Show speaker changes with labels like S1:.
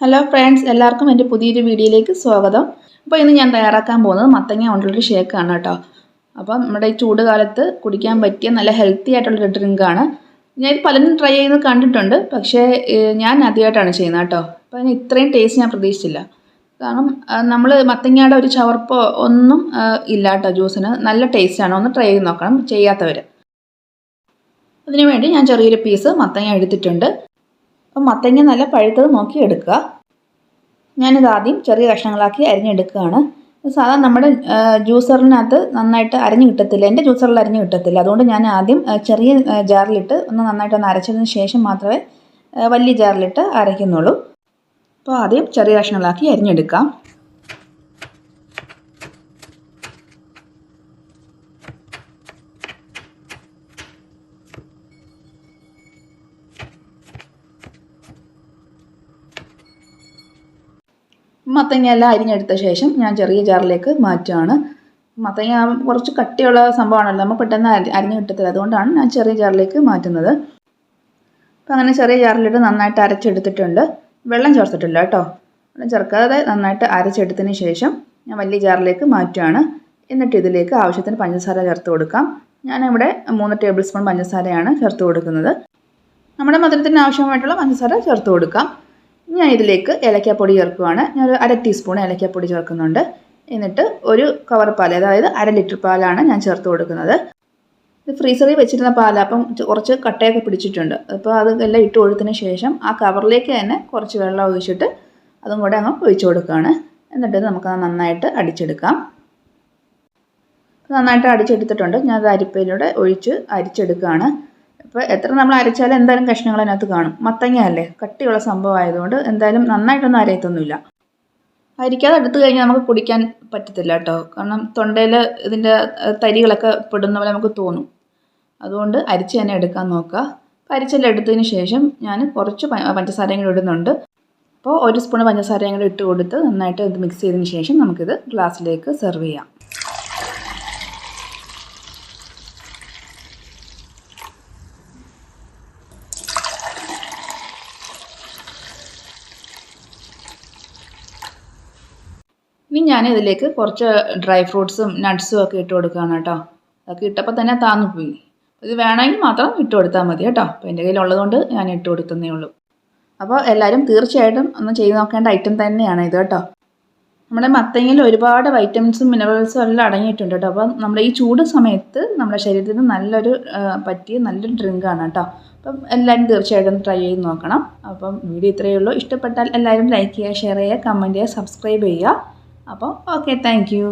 S1: Hello friends, എല്ലാവർക്കും എൻ്റെ പുതിയൊരു വീഡിയോയിലേക്ക് സ്വാഗതം. അപ്പോൾ ഇന്ന് ഞാൻ തയ്യാറാക്കാൻ പോകുന്നത് മത്തങ്ങ കൊണ്ടുള്ളൊരു ഷേക്കാണ് കേട്ടോ. അപ്പം നമ്മുടെ ഈ ചൂട് കാലത്ത് കുടിക്കാൻ പറ്റിയ നല്ല ഹെൽത്തി ആയിട്ടുള്ളൊരു ഡ്രിങ്കാണ്. ഞാൻ പലരും ട്രൈ ചെയ്യുന്നത് കണ്ടിട്ടുണ്ട്, പക്ഷേ ഞാൻ ആദ്യമായിട്ടാണ് ചെയ്യുന്നത് കേട്ടോ. അപ്പോൾ അതിന് ഇത്രയും ടേസ്റ്റ് ഞാൻ പ്രതീക്ഷിച്ചില്ല. കാരണം നമ്മൾ മത്തങ്ങയുടെ ഒരു ചവർപ്പോ ഒന്നും ഇല്ല കേട്ടോ ജ്യൂസിന്. നല്ല ടേസ്റ്റാണ്, ഒന്ന് ട്രൈ ചെയ്ത് നോക്കണം ചെയ്യാത്തവർ. അതിനുവേണ്ടി ഞാൻ ചെറിയൊരു പീസ് മത്തങ്ങ എടുത്തിട്ടുണ്ട്. അപ്പം മത്തങ്ങ നല്ല പഴുത്തത് നോക്കി എടുക്കുക. ഞാനിത് ആദ്യം ചെറിയ കഷ്ണങ്ങളാക്കി അരിഞ്ഞെടുക്കുകയാണ്. സാധാരണ നമ്മുടെ ജ്യൂസറിനകത്ത് നന്നായിട്ട് അരിഞ്ഞ് കിട്ടത്തില്ല, എൻ്റെ ജ്യൂസറിൽ അരിഞ്ഞ് കിട്ടത്തില്ല. അതുകൊണ്ട് ഞാൻ ആദ്യം ചെറിയ ജാറിലിട്ട് നന്നായിട്ടൊന്ന് അരച്ചതിന് ശേഷം മാത്രമേ വലിയ ജാറിലിട്ട് അരയ്ക്കുന്നുള്ളൂ. അപ്പോൾ ആദ്യം ചെറിയ കഷ്ണങ്ങളാക്കി അരിഞ്ഞെടുക്കാം. മത്തങ്ങ എല്ലാം അരിഞ്ഞെടുത്ത ശേഷം ഞാൻ ചെറിയ ജാറിലേക്ക് മാറ്റുകയാണ്. മത്തങ്ങ കുറച്ച് കട്ടിയുള്ള സംഭവമാണല്ലോ, നമ്മൾ പെട്ടെന്ന് അരിഞ്ഞ് കിട്ടത്തില്ല. അതുകൊണ്ടാണ് ഞാൻ ചെറിയ ജാറിലേക്ക് മാറ്റുന്നത്. അപ്പോൾ അങ്ങനെ ചെറിയ ജാറിലിട്ട് നന്നായിട്ട് അരച്ചെടുത്തിട്ടുണ്ട്. വെള്ളം ചേർത്തിട്ടില്ല കേട്ടോ. വെള്ളം ചേർക്കാതെ നന്നായിട്ട് അരച്ചെടുത്തതിന് ശേഷം ഞാൻ വലിയ ജാറിലേക്ക് മാറ്റുകയാണ്. എന്നിട്ട് ഇതിലേക്ക് ആവശ്യത്തിന് പഞ്ചസാര ചേർത്ത് കൊടുക്കാം. ഞാനിവിടെ 3 ടേബിൾ സ്പൂൺ പഞ്ചസാരയാണ് ചേർത്ത് കൊടുക്കുന്നത്. നമ്മുടെ മധുരത്തിന് ആവശ്യമായിട്ടുള്ള പഞ്ചസാര ചേർത്ത് കൊടുക്കാം. ഞാൻ ഇതിലേക്ക് ഏലക്കാപ്പൊടി ചേർക്കുകയാണ്. ഞാനൊരു 1/2 ടീസ്പൂൺ ഏലക്കാപ്പൊടി ചേർക്കുന്നുണ്ട്. എന്നിട്ട് ഒരു കവർ പാൽ, അതായത് 1/2 ലിറ്റർ പാലാണ് ഞാൻ ചേർത്ത് കൊടുക്കുന്നത്. ഇത് ഫ്രീസറിൽ വെച്ചിരുന്ന പാലാണ്, അപ്പം കുറച്ച് കട്ടയൊക്കെ പിടിച്ചിട്ടുണ്ട്. അപ്പോൾ അതെല്ലാം ഇട്ട് കൊടുത്തതിന് ശേഷം ആ കവറിലേക്ക് തന്നെ കുറച്ച് വെള്ളം ഒഴിച്ചിട്ട് അതും കൂടെ അങ്ങ് ഒഴിച്ചു കൊടുക്കുകയാണ്. എന്നിട്ട് നമുക്ക് നന്നായിട്ട് അടിച്ചെടുക്കാം. നന്നായിട്ട് അടിച്ചെടുത്തിട്ടുണ്ട്. ഞാൻ അത് അരിപ്പയിലൂടെ ഒഴിച്ച് അരിച്ചെടുക്കുകയാണ്. അപ്പോൾ എത്ര നമ്മൾ അരച്ചാലും എന്തായാലും കഷ്ണങ്ങൾ അതിനകത്ത് കാണും. മത്തങ്ങ അല്ലേ, കട്ടിയുള്ള സംഭവം ആയതുകൊണ്ട് എന്തായാലും നന്നായിട്ടൊന്നും അരയത്തൊന്നുമില്ല. അരിക്കാതെ എടുത്തു കഴിഞ്ഞാൽ നമുക്ക് കുടിക്കാൻ പറ്റത്തില്ല കേട്ടോ. കാരണം തൊണ്ടയിൽ ഇതിൻ്റെ തരികളൊക്കെ പെടുന്ന പോലെ നമുക്ക് തോന്നും. അതുകൊണ്ട് അരിച്ച് തന്നെ എടുക്കാൻ നോക്കുക. അപ്പോൾ അരിച്ചെല്ലാം എടുത്തതിന് ശേഷം ഞാൻ കുറച്ച് പഞ്ചസാരയും കൂടി ഇടുന്നുണ്ട്. അപ്പോൾ 1 സ്പൂൺ പഞ്ചസാരയും കൂടി ഇട്ട് കൊടുത്ത് നന്നായിട്ട് ഇത് മിക്സ് ചെയ്തതിന് ശേഷം നമുക്കിത് ഗ്ലാസ്സിലേക്ക് സെർവ് ചെയ്യാം. ഇനി ഞാൻ ഇതിലേക്ക് കുറച്ച് ഡ്രൈ ഫ്രൂട്ട്സും നട്ട്സും ഒക്കെ ഇട്ട് കൊടുക്കുകയാണ് കേട്ടോ. അതൊക്കെ ഇട്ടപ്പോൾ തന്നെ താന്നു പോയി. ഇത് വേണമെങ്കിൽ മാത്രം ഇട്ട് കൊടുത്താൽ മതി കേട്ടോ. അപ്പോൾ എൻ്റെ കയ്യിലുള്ളതുകൊണ്ട് ഞാൻ ഇട്ട് കൊടുത്തതേ ഉള്ളൂ. അപ്പോൾ എല്ലാവരും തീർച്ചയായിട്ടും ഒന്ന് ചെയ്ത് നോക്കേണ്ട ഐറ്റം തന്നെയാണ് ഇത് കേട്ടോ. നമ്മുടെ മത്തങ്ങയിൽ ഒരുപാട് വൈറ്റമിൻസും മിനറൽസും എല്ലാം അടങ്ങിയിട്ടുണ്ട് കേട്ടോ. അപ്പോൾ നമ്മുടെ ഈ ചൂട് സമയത്ത് നമ്മുടെ ശരീരത്തിന് പറ്റിയ നല്ലൊരു ഡ്രിങ്കാണ് കേട്ടോ. അപ്പം എല്ലാവരും തീർച്ചയായിട്ടും ട്രൈ ചെയ്ത് നോക്കണം. അപ്പം വീഡിയോ ഇത്രയേ ഉള്ളൂ. ഇഷ്ടപ്പെട്ടാൽ എല്ലാവരും ലൈക്ക് ചെയ്യുക, ഷെയർ ചെയ്യുക, കമൻറ്റ് ചെയ്യുക, സബ്സ്ക്രൈബ് ചെയ്യുക. അപ്പോൾ ഓക്കെ, താങ്ക് യു.